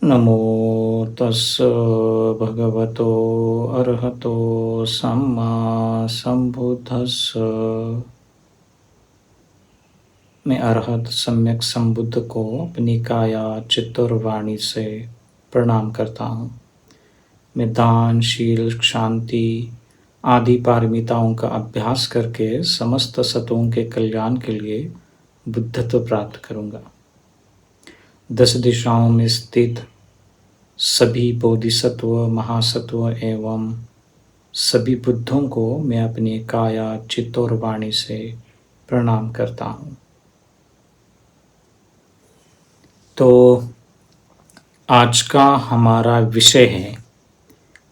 नमो तस्स भगवतो अरहतो सम्मा संबुद्धस्स। मैं अरहत सम्यक संबुद्ध को अपनी काया चित्त और वाणी से प्रणाम करता हूँ। मैं दान, शील, शांति आदि पारमिताओं का अभ्यास करके समस्त सतों के कल्याण के लिए बुद्धत्व प्राप्त करूँगा। 10 दिशाओं में स्थित सभी बोधिसत्व, महासत्व एवं सभी बुद्धों को मैं अपनी काया, चित्त और वाणी से प्रणाम करता हूँ। तो आज का हमारा विषय है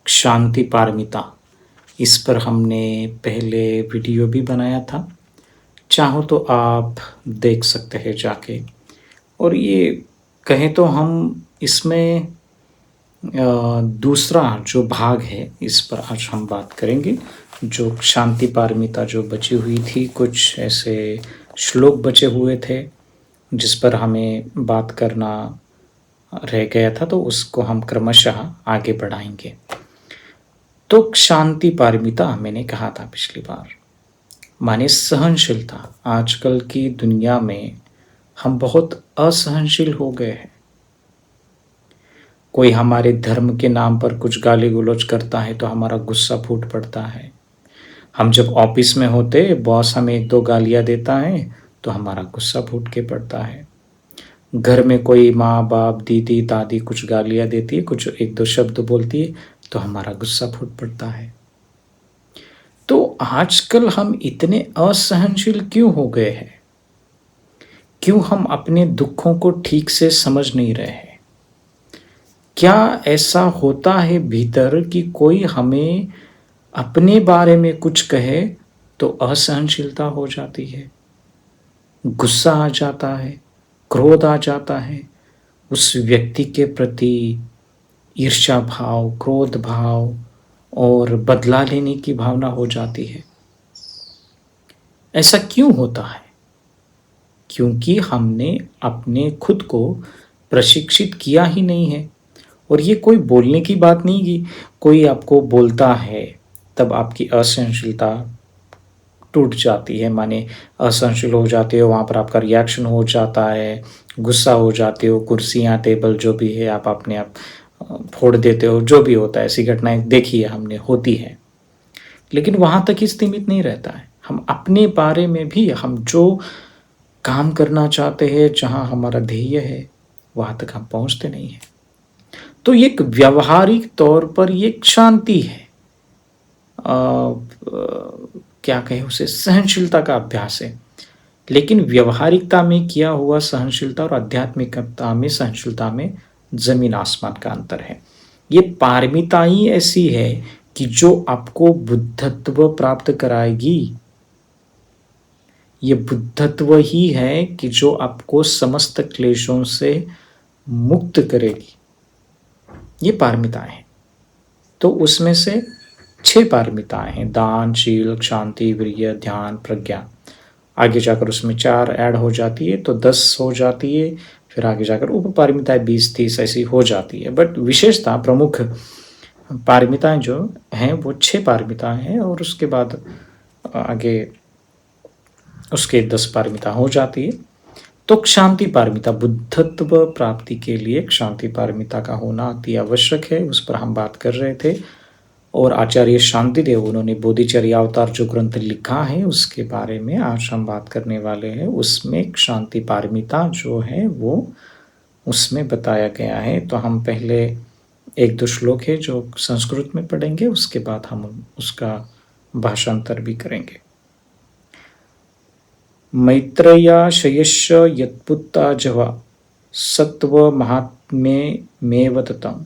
शांति पारमिता। इस पर हमने पहले वीडियो भी बनाया था, चाहो तो आप देख सकते हैं जाके। और ये कहें तो हम इसमें दूसरा जो भाग है इस पर आज हम बात करेंगे। जो शांति पारमिता जो बची हुई थी, कुछ ऐसे श्लोक बचे हुए थे जिस पर हमें बात करना रह गया था, तो उसको हम क्रमशः आगे बढ़ाएंगे। तो शांति पारमिता मैंने कहा था पिछली बार, माने सहनशीलता। आजकल की दुनिया में हम बहुत असहनशील हो गए हैं। कोई हमारे धर्म के नाम पर कुछ गाली गलौज करता है तो हमारा गुस्सा फूट पड़ता है। हम जब ऑफिस में होते, बॉस हमें 1-2 गालियां देता है तो हमारा गुस्सा फूट के पड़ता है। घर में कोई माँ बाप, दीदी दादी कुछ गालियां देती है, कुछ 1-2 शब्द बोलती है तो हमारा गुस्सा फूट पड़ता है। तो आजकल हम इतने असहनशील क्यों हो गए हैं? क्यों हम अपने दुखों को ठीक से समझ नहीं रहे हैं? क्या ऐसा होता है भीतर कि कोई हमें अपने बारे में कुछ कहे तो असहनशीलता हो जाती है, गुस्सा आ जाता है, क्रोध आ जाता है, उस व्यक्ति के प्रति ईर्ष्या भाव, क्रोध भाव और बदला लेने की भावना हो जाती है। ऐसा क्यों होता है? क्योंकि हमने अपने खुद को प्रशिक्षित किया ही नहीं है। और ये कोई बोलने की बात नहीं कि कोई आपको बोलता है तब आपकी असहनशीलता टूट जाती है, माने असहनशील हो जाते हो, वहाँ पर आपका रिएक्शन हो जाता है, गुस्सा हो जाते हो, कुर्सियाँ टेबल जो भी है आप अपने आप फोड़ देते हो, जो भी होता है। ऐसी घटनाएं देखी है हमने, होती है। लेकिन वहाँ तक ही सीमित नहीं रहता है। हम अपने बारे में भी, हम जो काम करना चाहते हैं, जहाँ हमारा ध्येय है, वहाँ तक हम पहुँचते नहीं हैं। तो एक व्यवहारिक तौर पर ये एक शांति है, क्या कहें उसे, सहनशीलता का अभ्यास है। लेकिन व्यवहारिकता में किया हुआ सहनशीलता और आध्यात्मिकता में सहनशीलता में जमीन आसमान का अंतर है। ये पारमिता ही ऐसी है कि जो आपको बुद्धत्व प्राप्त कराएगी। ये बुद्धत्व ही है कि जो आपको समस्त क्लेशों से मुक्त करेगी। ये पारमिताएं हैं। तो उसमें से 6 पारमिताएं हैं: दान, शील, शांति, वीर्य, ध्यान, प्रज्ञा। आगे जाकर उसमें 4 ऐड हो जाती है तो 10 हो जाती है। फिर आगे जाकर उप पारमिताएं 20-30 ऐसी हो जाती है। बट विशेषता प्रमुख पारमिताएं जो हैं वो 6 पारमिताएं हैं, और उसके बाद आगे उसके 10 पारमिता हो जाती है। तो शांति पारमिता, बुद्धत्व प्राप्ति के लिए शांति पारमिता का होना अति आवश्यक है। उस पर हम बात कर रहे थे। और आचार्य शांतिदेव, उन्होंने बोधिचर्या अवतार जो ग्रंथ लिखा है उसके बारे में आज हम बात करने वाले हैं। उसमें शांति पारमिता जो है वो उसमें बताया गया है। तो हम पहले 1-2 श्लोक है जो संस्कृत में पढ़ेंगे, उसके बाद हम उसका भाषांतर भी करेंगे। मैत्रेयाशयश्च यत्पुत्ता जवा सत्व महात्म्ये मेव ततं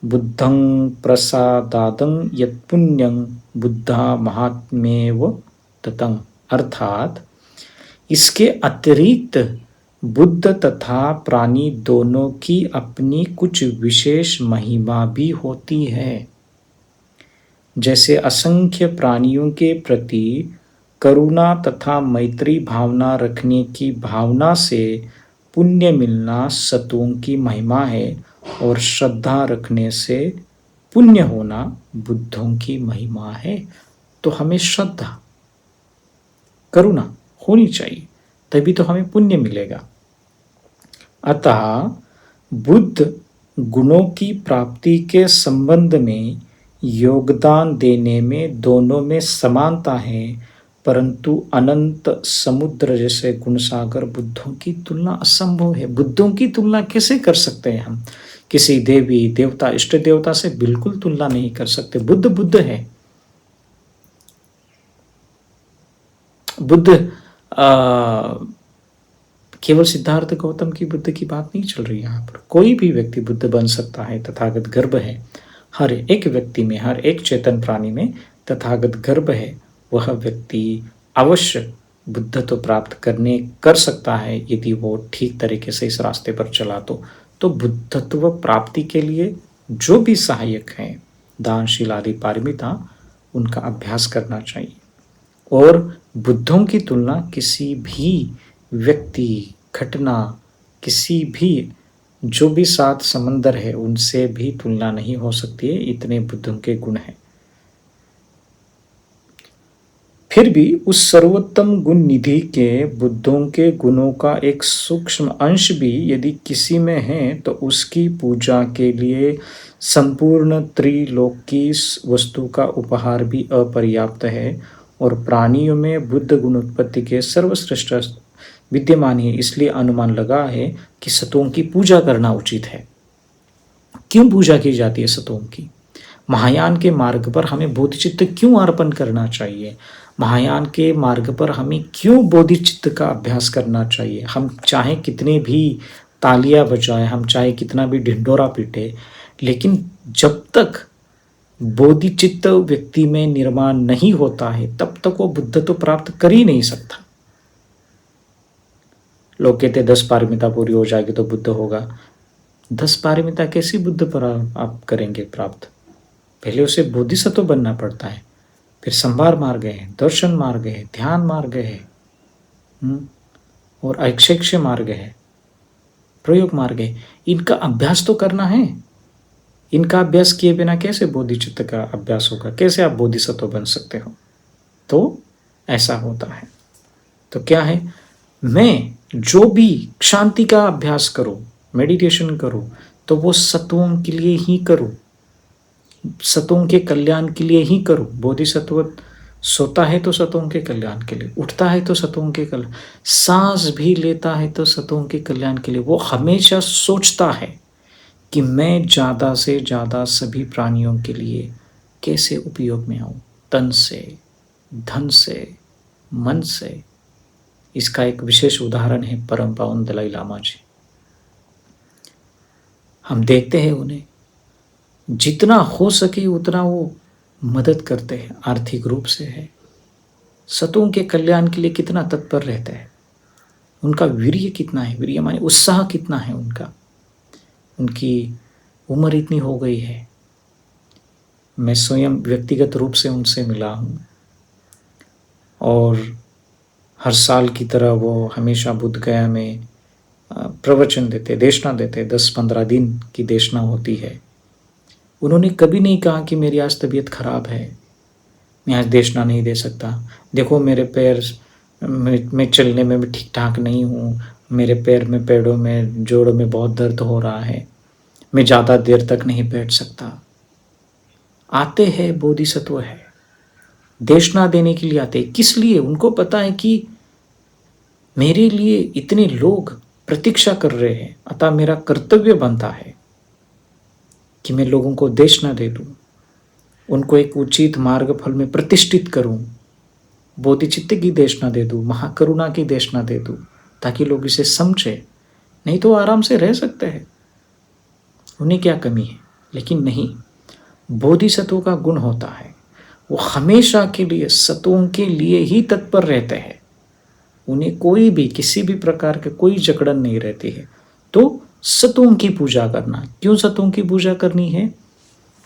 बुद्धं प्रसादादं यत्पुण्यं बुद्धा महात्म्येव ततं। अर्थात इसके अतिरिक्त बुद्ध तथा प्राणी दोनों की अपनी कुछ विशेष महिमा भी होती है। जैसे असंख्य प्राणियों के प्रति करुणा तथा मैत्री भावना रखने की भावना से पुण्य मिलना सतों की महिमा है और श्रद्धा रखने से पुण्य होना बुद्धों की महिमा है। तो हमें श्रद्धा, करुणा होनी चाहिए, तभी तो हमें पुण्य मिलेगा। अतः बुद्ध गुणों की प्राप्ति के संबंध में योगदान देने में दोनों में समानता है, परंतु अनंत समुद्र जैसे गुणसागर बुद्धों की तुलना असंभव है। बुद्धों की तुलना कैसे कर सकते हैं हम? किसी देवी देवता इष्ट देवता से बिल्कुल तुलना नहीं कर सकते। बुद्ध बुद्ध है। बुद्ध केवल सिद्धार्थ गौतम की बुद्ध की बात नहीं चल रही यहाँ पर। कोई भी व्यक्ति बुद्ध बन सकता है, तथागत गर्भ है। हर एक व्यक्ति में, हर एक चेतन प्राणी में तथागत गर्भ है। वह व्यक्ति अवश्य बुद्धत्व प्राप्त कर सकता है यदि वो ठीक तरीके से इस रास्ते पर चला तो बुद्धत्व प्राप्ति के लिए जो भी सहायक हैं, दानशील आदि पारमिता, उनका अभ्यास करना चाहिए। और बुद्धों की तुलना किसी भी व्यक्ति, घटना, किसी भी जो भी 7 समंदर है उनसे भी तुलना नहीं हो सकती है, इतने बुद्धों के गुण हैं। फिर भी उस सर्वोत्तम गुण निधि के बुद्धों के गुणों का एक सूक्ष्म अंश भी यदि किसी में है तो उसकी पूजा के लिए संपूर्ण त्रिलोकी वस्तु का उपहार भी अपर्याप्त है। और प्राणियों में बुद्ध गुण उत्पत्ति के सर्वश्रेष्ठ विद्यमान है, इसलिए अनुमान लगा है कि सतों की पूजा करना उचित है। क्यों पूजा की जाती है सतों की? महायान के मार्ग पर हमें बोधिचित्त क्यों अर्पण करना चाहिए? महायान के मार्ग पर हमें क्यों बोधिचित्त का अभ्यास करना चाहिए? हम चाहे कितने भी तालियां बजाएं, हम चाहे कितना भी ढिंढोरा पीटे, लेकिन जब तक बोधिचित्त व्यक्ति में निर्माण नहीं होता है तब तक वो बुद्ध तो प्राप्त कर ही नहीं सकता। लोग कहते 10 पारमिता पूरी हो जाएगी तो बुद्ध होगा। 10 पारमिता कैसी बुद्ध पर आप करेंगे प्राप्त? पहले उसे बोधिसत्व बनना पड़ता है, फिर संभार मार्ग है, दर्शन मार्ग है, ध्यान मार्ग है, और ऐक्षेक्ष मार्ग है, प्रयोग मार्ग है। इनका अभ्यास तो करना है। इनका अभ्यास किए बिना कैसे बोधिचित्त का अभ्यास होगा? कैसे आप बोधिसत्व बन सकते हो? तो ऐसा होता है। तो क्या है, मैं जो भी शांति का अभ्यास करूं, मेडिटेशन करूं, तो वो सत्वों के लिए ही करूं, सतों के कल्याण के लिए ही करूं। बोधिसत्व सोता है तो सतों के कल्याण के लिए, उठता है तो सतों के कल्याण, सांस भी लेता है तो सतों के कल्याण के लिए। वो हमेशा सोचता है कि मैं ज़्यादा से ज़्यादा सभी प्राणियों के लिए कैसे उपयोग में आऊँ, तन से, धन से, मन से। इसका एक विशेष उदाहरण है परम पावन दलाई लामा जी। हम देखते हैं उन्हें जितना हो सके उतना वो मदद करते हैं, आर्थिक रूप से है, सतों के कल्याण के लिए कितना तत्पर रहते हैं। उनका वीर्य कितना है, वीर्य माने उत्साह कितना है उनका। उनकी उम्र इतनी हो गई है, मैं स्वयं व्यक्तिगत रूप से उनसे मिला हूँ, और हर साल की तरह वो हमेशा बुद्ध गया में प्रवचन देते, देशना देते। 10-15 दिन की देशना होती है। उन्होंने कभी नहीं कहा कि मेरी आज तबीयत खराब है, मैं आज देशना नहीं दे सकता, देखो मेरे पैर में चलने में ठीक ठाक नहीं हूँ, मेरे पैर में, पैरों में, जोड़ों में बहुत दर्द हो रहा है, मैं ज़्यादा देर तक नहीं बैठ सकता। आते हैं, बोधिसत्व है, देशना देने के लिए आते हैं। किस लिए? उनको पता है कि मेरे लिए इतने लोग प्रतीक्षा कर रहे हैं, अतः मेरा कर्तव्य बनता है कि मैं लोगों को देशना दे दूं, उनको एक उचित मार्ग फल में प्रतिष्ठित करूं, बोधिचित्त की देशना दे दूं, महाकरुणा की देशना दे दूं, ताकि लोग इसे समझे। नहीं तो आराम से रह सकते हैं, उन्हें क्या कमी है। लेकिन नहीं, बोधिसत्व का गुण होता है, वो हमेशा के लिए सतों के लिए ही तत्पर रहते हैं। उन्हें कोई भी, किसी भी प्रकार के कोई जकड़न नहीं रहती है। तो सतों की पूजा करना, क्यों सतों की पूजा करनी है?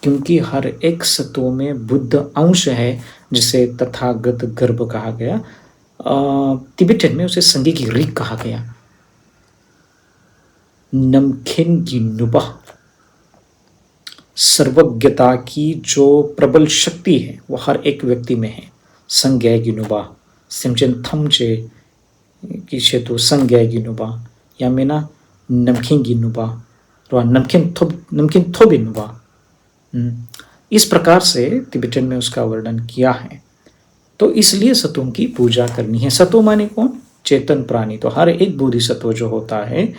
क्योंकि हर एक सत्व में बुद्ध अंश है, जिसे तथागत गर्भ कहा गया। तिब्बतन में उसे संगी की रीक कहा गया। नमखिन गिनुबा, सर्वज्ञता की जो प्रबल शक्ति है वो हर एक व्यक्ति में है। संज्ञा गिनुबा सिमचन थमचे किसे तो संज्ञा गिनुबा या मेना नमखिन गिनुबा रो नमखिन थोबिनुबा। इस प्रकार से तिब्बतन में उसका वर्णन किया है। तो इसलिए सतों की पूजा करनी है। सतो माने कौन? चेतन प्राणी। तो हर एक बोधिसत्व जो होता है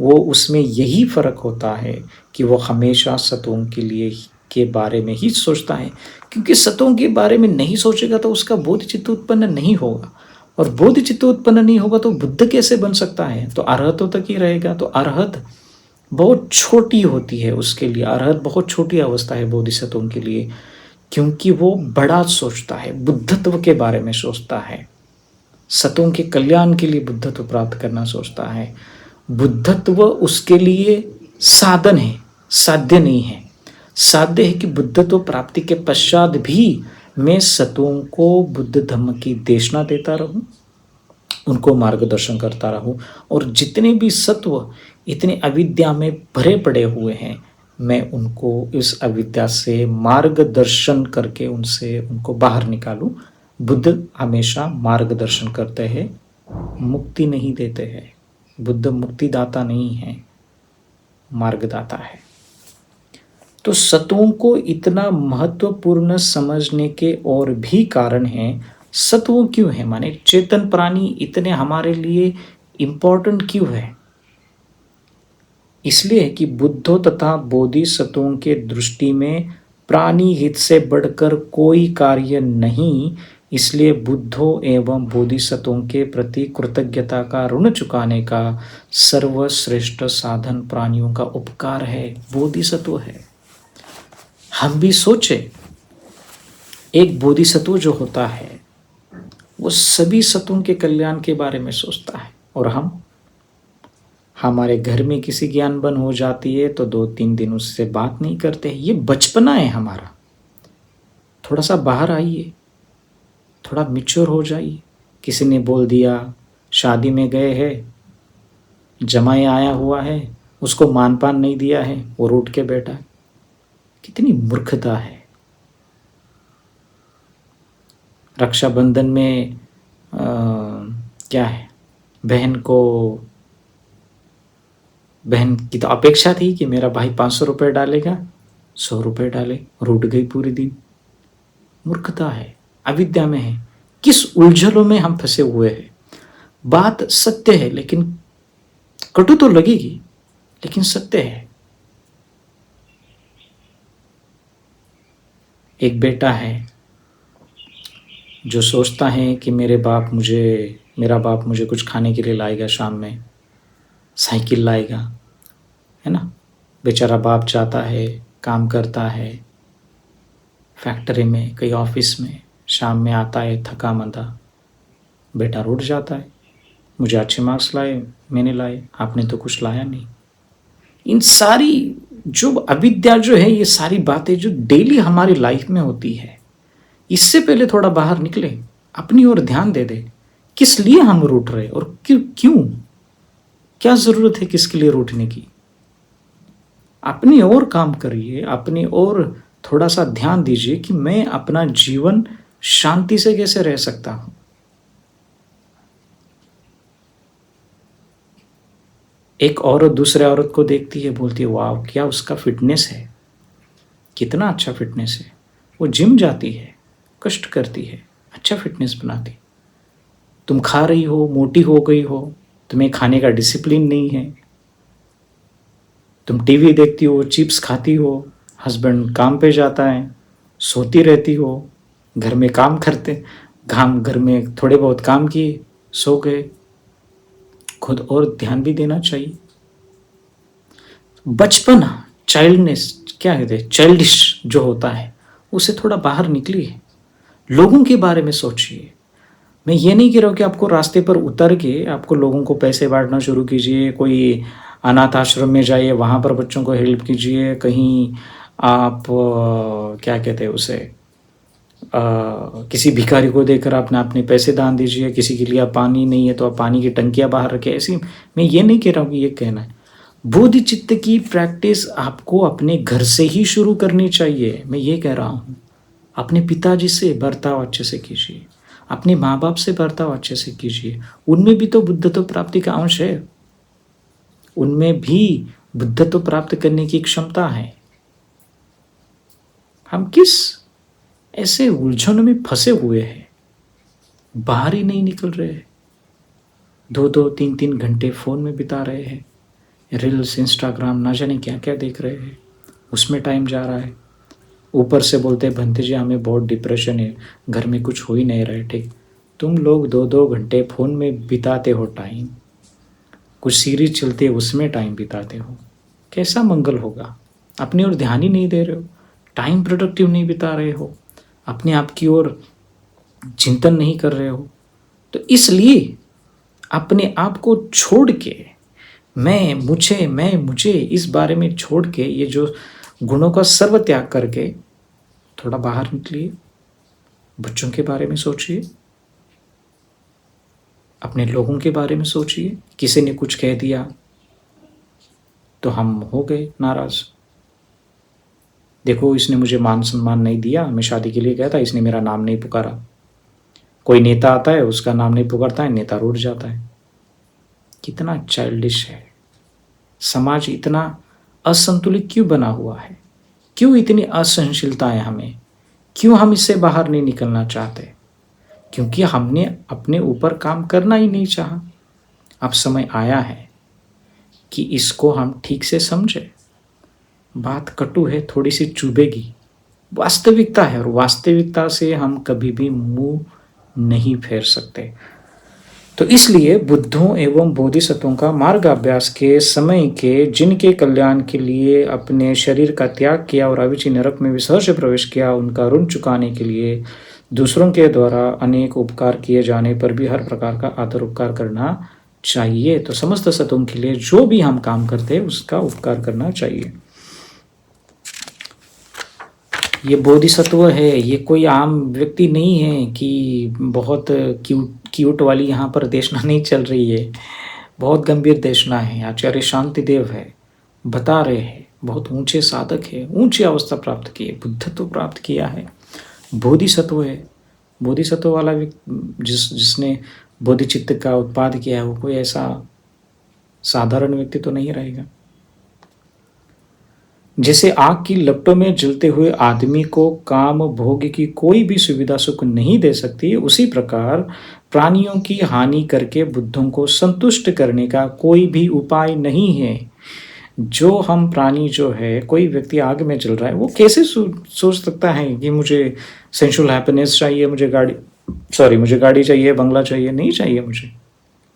वो उसमें यही फर्क होता है कि वो हमेशा सतों के लिए के बारे में ही सोचता है, क्योंकि सतों के बारे में नहीं सोचेगा तो उसका बोधिचित्त उत्पन्न नहीं होगा, और बोधिचित्त उत्पन्न नहीं होगा तो बुद्ध कैसे बन सकता है? तो अरहतों तक ही रहेगा। तो अरहत बहुत छोटी होती है उसके लिए, अरहत बहुत छोटी अवस्था है बोधिसत्वों के लिए, क्योंकि वो बड़ा सोचता है, बुद्धत्व के बारे में सोचता है, सतों के कल्याण के लिए बुद्धत्व प्राप्त करना सोचता है। बुद्धत्व उसके लिए साधन है, साध्य नहीं है। साध्य है कि बुद्धत्व प्राप्ति के पश्चात भी मैं सतों को बुद्ध धम्म की देशना देता रहूं, उनको मार्गदर्शन करता रहूं, और जितने भी सत्व इतने अविद्या में भरे पड़े हुए हैं मैं उनको इस अविद्या से मार्गदर्शन करके उनको बाहर निकालूं। बुद्ध हमेशा मार्गदर्शन करते हैं, मुक्ति नहीं देते हैं। बुद्ध मुक्तिदाता नहीं है, मार्गदाता है। तो सत्वों को इतना महत्वपूर्ण समझने के और भी कारण हैं। सत्व क्यों है, माने चेतन प्राणी इतने हमारे लिए इंपॉर्टेंट क्यों है? इसलिए कि बुद्धों तथा बोधिसत्वों के दृष्टि में प्राणी हित से बढ़कर कोई कार्य नहीं। इसलिए बुद्धों एवं बोधिसत्वों के प्रति कृतज्ञता का ऋण चुकाने का सर्वश्रेष्ठ साधन प्राणियों का उपकार है, बोधिसत्व है। हम भी सोचे, एक बोधिसत्व जो होता है वो सभी सत्वों के कल्याण के बारे में सोचता है, और हमारे घर में किसी की अनबन हो जाती है तो 2-3 दिन उससे बात नहीं करते। ये बचपना है हमारा। थोड़ा सा बाहर आइए, थोड़ा मैच्योर हो जाइए। किसी ने बोल दिया शादी में गए हैं, जमाई आया हुआ है, उसको मान पान नहीं दिया है, वो रूठ के बैठा है। कितनी मूर्खता है। रक्षाबंधन में क्या है, बहन की तो अपेक्षा थी कि मेरा भाई 500 रुपये डालेगा, 100 रुपये डाले, रूठ गई पूरे दिन। मूर्खता है, अविद्या में है। किस उलझनों में हम फंसे हुए हैं। बात सत्य है, लेकिन कटु तो लगेगी, लेकिन सत्य है। एक बेटा है जो सोचता है कि मेरा बाप मुझे कुछ खाने के लिए लाएगा, शाम में साइकिल लाएगा, है ना। बेचारा बाप जाता है, काम करता है फैक्ट्री में, कहीं ऑफिस में, शाम में आता है थका मंदा, बेटा रूठ जाता है, मुझे अच्छे मार्क्स लाए, मैंने लाए, आपने तो कुछ लाया नहीं। इन सारी जो अविद्या जो है, ये सारी बातें जो डेली हमारी लाइफ में होती है, इससे पहले थोड़ा बाहर निकले, अपनी ओर ध्यान दे दे। किस लिए हम रूठ रहे और क्यों, क्या जरूरत है किसके लिए रूठने की? अपनी ओर काम करिए, अपनी ओर थोड़ा सा ध्यान दीजिए कि मैं अपना जीवन शांति से कैसे रह सकता हूं। एक औरत दूसरे औरत को देखती है, बोलती है वाह क्या उसका फिटनेस है, कितना अच्छा फिटनेस है। वो जिम जाती है, कष्ट करती है, अच्छा फिटनेस बनाती। तुम खा रही हो, मोटी हो गई हो, तुम्हें खाने का डिसिप्लिन नहीं है, तुम टीवी देखती हो, चिप्स खाती हो, हस्बैंड काम पे जाता है, सोती रहती हो, घर में काम करते, घर में थोड़े बहुत काम किए, सो गए। खुद और ध्यान भी देना चाहिए। बचपना, चाइल्डनेस, क्या कहते हैं, चाइल्डिश जो होता है, उसे थोड़ा बाहर निकलिए, लोगों के बारे में सोचिए। मैं ये नहीं कह रहा हूँ कि आपको रास्ते पर उतर के आपको लोगों को पैसे बांटना शुरू कीजिए, कोई अनाथ आश्रम में जाइए, वहाँ पर बच्चों को हेल्प कीजिए, कहीं आप क्या कहते हैं उसे, किसी भिखारी को देकर आपने अपने पैसे दान दीजिए, किसी के लिए पानी नहीं है तो आप पानी की टंकियाँ बाहर रखें। ऐसी मैं ये नहीं कह रहा हूँ कि ये कहना है, बोधि चित्त की प्रैक्टिस आपको अपने घर से ही शुरू करनी चाहिए। मैं ये कह रहा हूँ, अपने पिताजी से बर्ताव अच्छे से कीजिए, अपने माँ बाप से बर्ताव अच्छे से कीजिए। उनमें भी तो बुद्धत्व प्राप्ति का अंश है, उनमें भी बुद्धत्व प्राप्त करने की क्षमता है। हम किस ऐसे उलझनों में फंसे हुए हैं, बाहर ही नहीं निकल रहे हैं। 2-2, 3-3 घंटे फ़ोन में बिता रहे हैं, रील्स, इंस्टाग्राम, ना जाने क्या क्या देख रहे हैं, उसमें टाइम जा रहा है। ऊपर से बोलते हैं भंते जी हमें बहुत डिप्रेशन है, घर में कुछ हो ही नहीं रहा है। ठीक, तुम लोग 2-2 घंटे फ़ोन में बिताते हो टाइम, कुछ सीरीज चलती है उसमें टाइम बिताते हो, कैसा मंगल होगा? अपनी ओर ध्यान ही नहीं दे रहे हो, टाइम प्रोडक्टिव नहीं बिता रहे हो, अपने आप की ओर चिंतन नहीं कर रहे हो। तो इसलिए अपने आप को छोड़ के मैं मुझे इस बारे में छोड़ के, ये जो गुणों का सर्व त्याग करके थोड़ा बाहर निकलिए, बच्चों के बारे में सोचिए, अपने लोगों के बारे में सोचिए। किसी ने कुछ कह दिया तो हम हो गए नाराज, देखो इसने मुझे मान सम्मान नहीं दिया, मैं शादी के लिए गया था, इसने मेरा नाम नहीं पुकारा। कोई नेता आता है, उसका नाम नहीं पुकारता है, नेता रूठ जाता है। कितना चाइल्डिश है समाज, इतना असंतुलित क्यों बना हुआ है? क्यों इतनी असहनशीलता है हमें? क्यों हम इससे बाहर नहीं निकलना चाहते? क्योंकि हमने अपने ऊपर काम करना ही नहीं चाहा। अब समय आया है कि इसको हम ठीक से समझें। बात कटु है, थोड़ी सी चुभेगी, वास्तविकता है, और वास्तविकता से हम कभी भी मुंह नहीं फेर सकते। तो इसलिए बुद्धों एवं बोधिसत्वों का मार्ग अभ्यास के समय के, जिनके कल्याण के लिए अपने शरीर का त्याग किया और अविची नरक में विसर्ज प्रवेश किया, उनका ऋण चुकाने के लिए दूसरों के द्वारा अनेक उपकार किए जाने पर भी हर प्रकार का आदर उपकार करना चाहिए। तो समस्त सतों के लिए जो भी हम काम करते हैं उसका उपकार करना चाहिए। ये बोधिसत्व है, ये कोई आम व्यक्ति नहीं है कि बहुत क्यूट वाली यहाँ पर देशना नहीं चल रही है, बहुत गंभीर देशना है। आचार्य शांतिदेव है, बता रहे हैं, बहुत ऊंचे साधक है, ऊंची अवस्था प्राप्त की है, बुद्धत्व प्राप्त किया है, बोधिसत्व है। बोधिसत्व वाला जिसने बोधिचित्त का उत्पाद किया है, वो कोई ऐसा साधारण व्यक्ति तो नहीं रहेगा। जैसे आग की लपटों में जलते हुए आदमी को काम भोग की कोई भी सुविधा सुख नहीं दे सकती, उसी प्रकार प्राणियों की हानि करके बुद्धों को संतुष्ट करने का कोई भी उपाय नहीं है। जो हम प्राणी जो है, कोई व्यक्ति आग में जल रहा है, वो कैसे सोच सकता है कि मुझे सेंशुअल हैप्पीनेस चाहिए, मुझे गाड़ी चाहिए, बंगला चाहिए? नहीं चाहिए मुझे।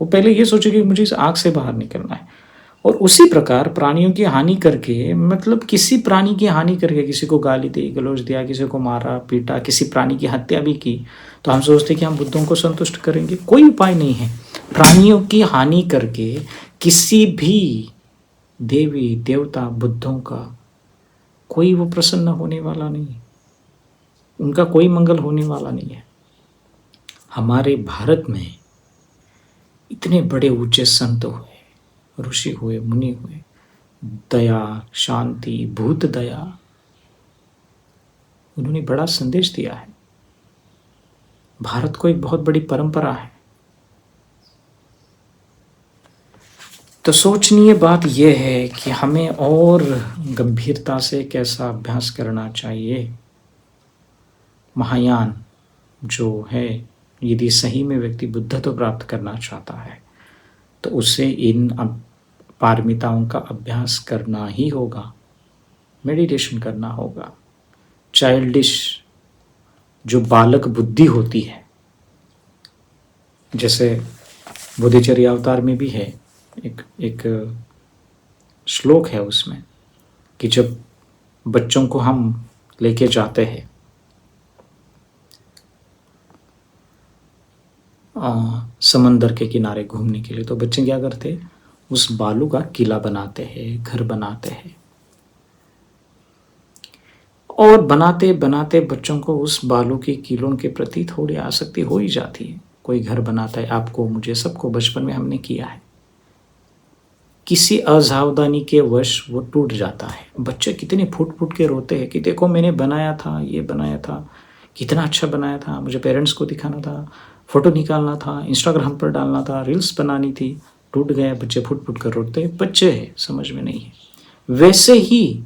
वो पहले ये सोचे कि मुझे इस आग से बाहर निकलना है। और उसी प्रकार प्राणियों की हानि करके, मतलब किसी प्राणी की हानि करके, किसी को गाली दी गलौज दिया, किसी को मारा पीटा, किसी प्राणी की हत्या भी की, तो हम सोचते कि हम बुद्धों को संतुष्ट करेंगे। कोई उपाय नहीं है। प्राणियों की हानि करके किसी भी देवी देवता बुद्धों का कोई वो प्रसन्न होने वाला नहीं है, उनका कोई मंगल होने वाला नहीं है। हमारे भारत में इतने बड़े ऊंचे संत हुए, ऋषि हुए, मुनि हुए, दया, शांति, भूत दया, उन्होंने बड़ा संदेश दिया है। भारत को एक बहुत बड़ी परंपरा है। तो सोचनीय बात यह है कि हमें और गंभीरता से कैसा अभ्यास करना चाहिए। महायान जो है, यदि सही में व्यक्ति बुद्धत्व प्राप्त करना चाहता है तो उसे इन पारमिताओं का अभ्यास करना ही होगा, मेडिटेशन करना होगा। चाइल्डिश जो बालक बुद्धि होती है, जैसे बोधिचर्य अवतार में भी है, एक श्लोक है उसमें कि जब बच्चों को हम लेके जाते हैं समंदर के किनारे घूमने के लिए, तो बच्चे क्या करते हैं, उस बालू का किला बनाते हैं, घर बनाते हैं, और बनाते बनाते बच्चों को उस बालू के किलों के प्रति थोड़ी आसक्ति हो ही जाती है। कोई घर बनाता है, आपको, मुझे, सबको बचपन में हमने किया है। किसी असावधानी के वश वो टूट जाता है। बच्चे कितने फूट फूट के रोते हैं कि देखो मैंने बनाया था, ये बनाया था, कितना अच्छा बनाया था, मुझे पेरेंट्स को दिखाना था, फोटो निकालना था, इंस्टाग्राम पर डालना था, रील्स बनानी थी, टूट गया। बच्चे फुट फुट कर रोते हैं। बच्चे हैं, समझ में नहीं है। वैसे ही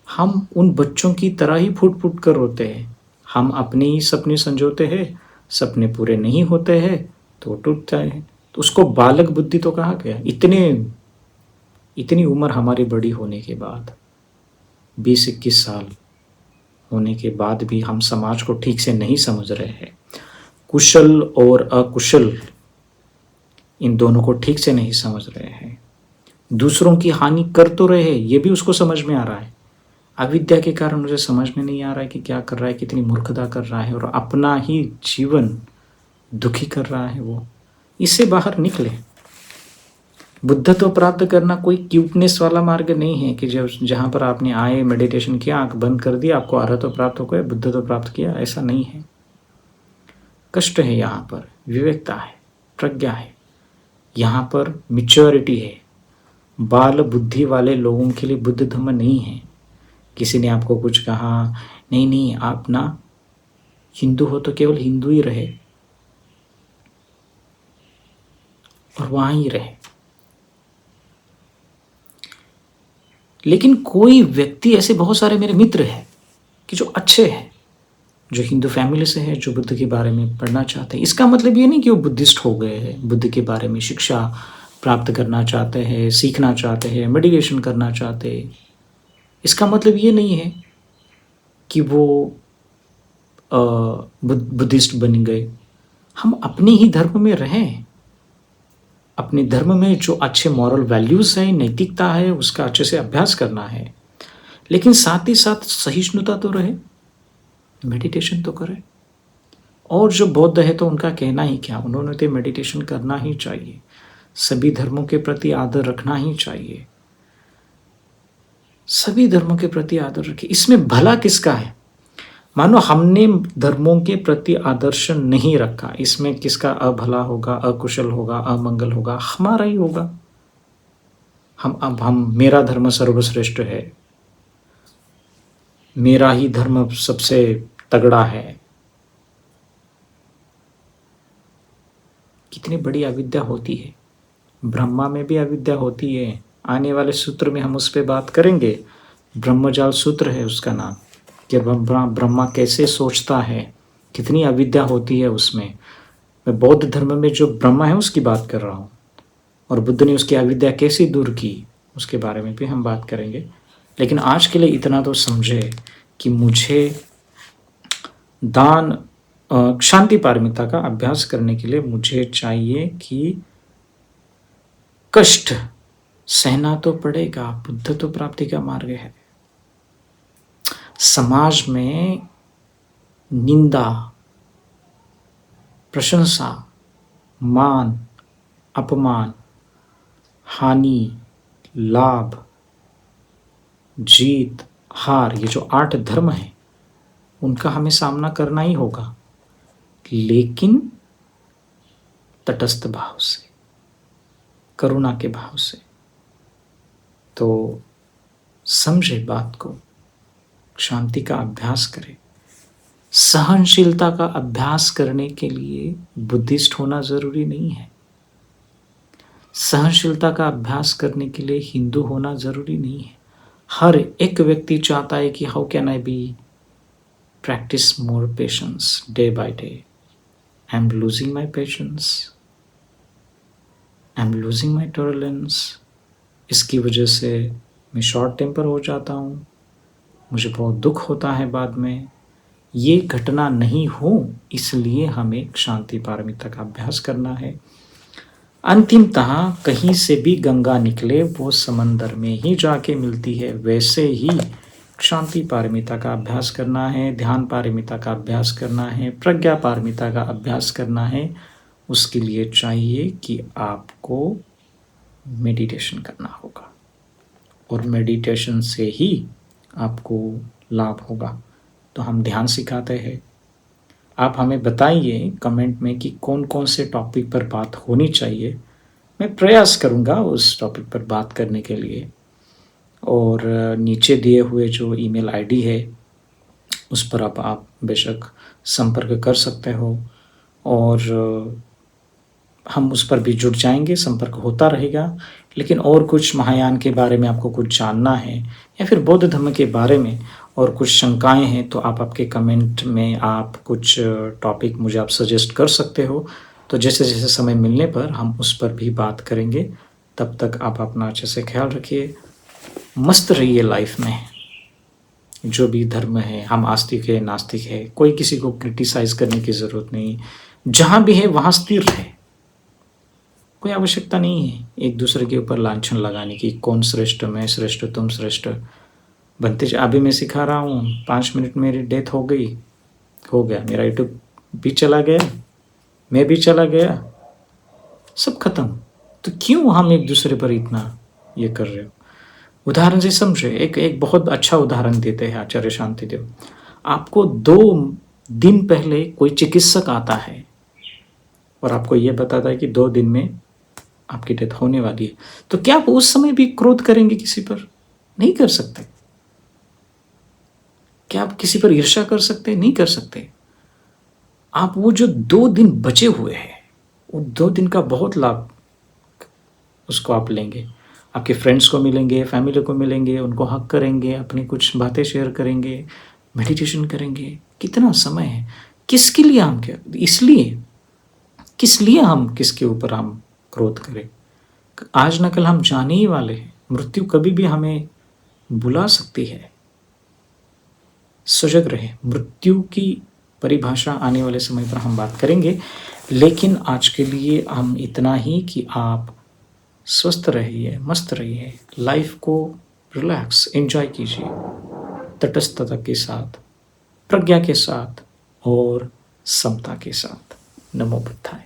हम उन बच्चों की तरह ही फुट फुट कर रोते हैं। हम अपने ही सपने संजोते हैं, सपने पूरे नहीं होते हैं तो टूटता है। तो उसको बालक बुद्धि तो कहा गया। इतनी उम्र हमारी बड़ी होने के बाद, 20-21 साल होने के बाद भी हम समाज को ठीक से नहीं समझ रहे हैं। कुशल और अकुशल इन दोनों को ठीक से नहीं समझ रहे हैं। दूसरों की हानि कर तो रहे हैं, ये भी उसको समझ में आ रहा है। अविद्या के कारण मुझे समझ में नहीं आ रहा है कि क्या कर रहा है, कितनी मूर्खता कर रहा है और अपना ही जीवन दुखी कर रहा है। वो इससे बाहर निकले। बुद्धत्व प्राप्त करना कोई क्यूटनेस वाला मार्ग नहीं है कि जब जहाँ पर आपने आए, मेडिटेशन किया, आंख बंद कर दी, आपको अरहत्व प्राप्त हो गया, बुद्धत्व प्राप्त किया, ऐसा नहीं है। कष्ट है, यहाँ पर विवेकता है, प्रज्ञा है, यहाँ पर मिच्योरिटी है। बाल बुद्धि वाले लोगों के लिए बुद्ध धर्म नहीं है। किसी ने आपको कुछ कहा, नहीं नहीं आप ना हिंदू हो तो केवल हिंदू ही रहे और वहां ही रहे। लेकिन कोई व्यक्ति, ऐसे बहुत सारे मेरे मित्र हैं कि जो अच्छे हैं, जो हिंदू फैमिली से है, जो बुद्ध के बारे में पढ़ना चाहते हैं। इसका मतलब ये नहीं कि वो बुद्धिस्ट हो गए हैं। बुद्ध के बारे में शिक्षा प्राप्त करना चाहते हैं, सीखना चाहते हैं, मेडिटेशन करना चाहते हैं। इसका मतलब ये नहीं है कि वो बुद्धिस्ट बन गए। हम अपने ही धर्म में रहें। अपने धर्म में जो अच्छे मॉरल वैल्यूज हैं, नैतिकता है, उसका अच्छे से अभ्यास करना है। लेकिन साथ ही साथ सहिष्णुता तो रहे, मेडिटेशन तो करें। और जो बौद्ध है तो उनका कहना ही क्या, उन्होंने तो मेडिटेशन करना ही चाहिए। सभी धर्मों के प्रति आदर रखना ही चाहिए। सभी धर्मों के प्रति आदर रखें। इसमें भला किसका है? मानो हमने धर्मों के प्रति आदर्श नहीं रखा, इसमें किसका अभला होगा, अकुशल होगा, अमंगल होगा? हमारा ही होगा। हम मेरा धर्म सर्वश्रेष्ठ है, मेरा ही धर्म सबसे तगड़ा है। कितनी बड़ी अविद्या होती है। ब्रह्मा में भी अविद्या होती है। आने वाले सूत्र में हम उस पर बात करेंगे। ब्रह्मजाल सूत्र है उसका नाम, कि ब्रह्मा कैसे सोचता है, कितनी अविद्या होती है उसमें। मैं बौद्ध धर्म में जो ब्रह्मा है उसकी बात कर रहा हूँ, और बुद्ध ने उसकी अविद्या कैसे दूर की उसके बारे में भी हम बात करेंगे। लेकिन आज के लिए इतना तो समझे कि मुझे दान, शांति पारमिता का अभ्यास करने के लिए मुझे चाहिए कि कष्ट सहना तो पड़ेगा। बुद्ध तो प्राप्ति का मार्ग है। समाज में निंदा, प्रशंसा, मान, अपमान, हानि, लाभ, जीत, हार, ये जो 8 धर्म हैं उनका हमें सामना करना ही होगा, लेकिन तटस्थ भाव से, करुणा के भाव से। तो समझे बात को, शांति का अभ्यास करें। सहनशीलता का अभ्यास करने के लिए बुद्धिस्ट होना जरूरी नहीं है। सहनशीलता का अभ्यास करने के लिए हिंदू होना जरूरी नहीं है। हर एक व्यक्ति चाहता है कि how can I be practice more patience day by day. I am losing my patience, I am losing my tolerance. इसकी वजह से मैं शॉर्ट टेम्पर हो जाता हूँ, मुझे बहुत दुख होता है बाद में। ये घटना नहीं हो, इसलिए हमें शांति पारमिता का अभ्यास करना है। अंतिमतः कहीं से भी गंगा निकले वो समंदर में ही जाके मिलती है। वैसे ही शांति पारमिता का अभ्यास करना है, ध्यान पारमिता का अभ्यास करना है, प्रज्ञा पारमिता का अभ्यास करना है। उसके लिए चाहिए कि आपको मेडिटेशन करना होगा, और मेडिटेशन से ही आपको लाभ होगा। तो हम ध्यान सिखाते हैं। आप हमें बताइए कमेंट में कि कौन कौन से टॉपिक पर बात होनी चाहिए, मैं प्रयास करूँगा उस टॉपिक पर बात करने के लिए। और नीचे दिए हुए जो ईमेल आईडी है उस पर आप बेशक संपर्क कर सकते हो, और हम उस पर भी जुड़ जाएंगे, संपर्क होता रहेगा। लेकिन और कुछ महायान के बारे में आपको कुछ जानना है या फिर बौद्ध धर्म के बारे में और कुछ शंकाएं हैं, तो आप आपके कमेंट में आप कुछ टॉपिक मुझे आप सजेस्ट कर सकते हो। तो जैसे जैसे समय मिलने पर हम उस पर भी बात करेंगे। तब तक आप अपना अच्छे से ख्याल रखिए, मस्त रहिए लाइफ में। जो भी धर्म है, हम आस्तिक है नास्तिक है, कोई किसी को क्रिटिसाइज करने की ज़रूरत नहीं। जहाँ भी है वहाँ स्थिर रहे, कोई आवश्यकता नहीं है एक दूसरे के ऊपर लांछन लगाने की, कौन श्रेष्ठ, मैं श्रेष्ठ, तुम श्रेष्ठ। बनते अभी मैं सिखा रहा हूँ, 5 मिनट मेरी डेथ हो गई, हो गया, मेरा यूट्यूब भी चला गया, मैं भी चला गया, सब खत्म। तो क्यों हम एक दूसरे पर इतना ये कर रहे हो? उदाहरण से समझे, एक बहुत अच्छा उदाहरण देते हैं आचार्य शांतिदेव। आपको 2 दिन पहले कोई चिकित्सक आता है और आपको ये बताता है कि 2 दिन में आपकी डेथ होने वाली है, तो क्या आप उस समय भी क्रोध करेंगे किसी पर? नहीं कर सकते। क्या आप किसी पर ईर्ष्या कर सकते? नहीं कर सकते। आप वो जो 2 दिन बचे हुए हैं, वो 2 दिन का बहुत लाभ उसको आप लेंगे। आपके फ्रेंड्स को मिलेंगे, फैमिली को मिलेंगे, उनको हक करेंगे, अपनी कुछ बातें शेयर करेंगे, मेडिटेशन करेंगे। कितना समय है, किसके लिए हम, क्या इसलिए, किस लिए हम किसके ऊपर हम क्रोध करें? आज न कल हम जाने ही वाले हैं, मृत्यु कभी भी हमें बुला सकती है। सजग रहे, मृत्यु की परिभाषा आने वाले समय पर हम बात करेंगे। लेकिन आज के लिए हम इतना ही कि आप स्वस्थ रहिए, मस्त रहिए, लाइफ को रिलैक्स एंजॉय कीजिए, तटस्थता के साथ, प्रज्ञा के साथ और समता के साथ। नमो बुद्धाय।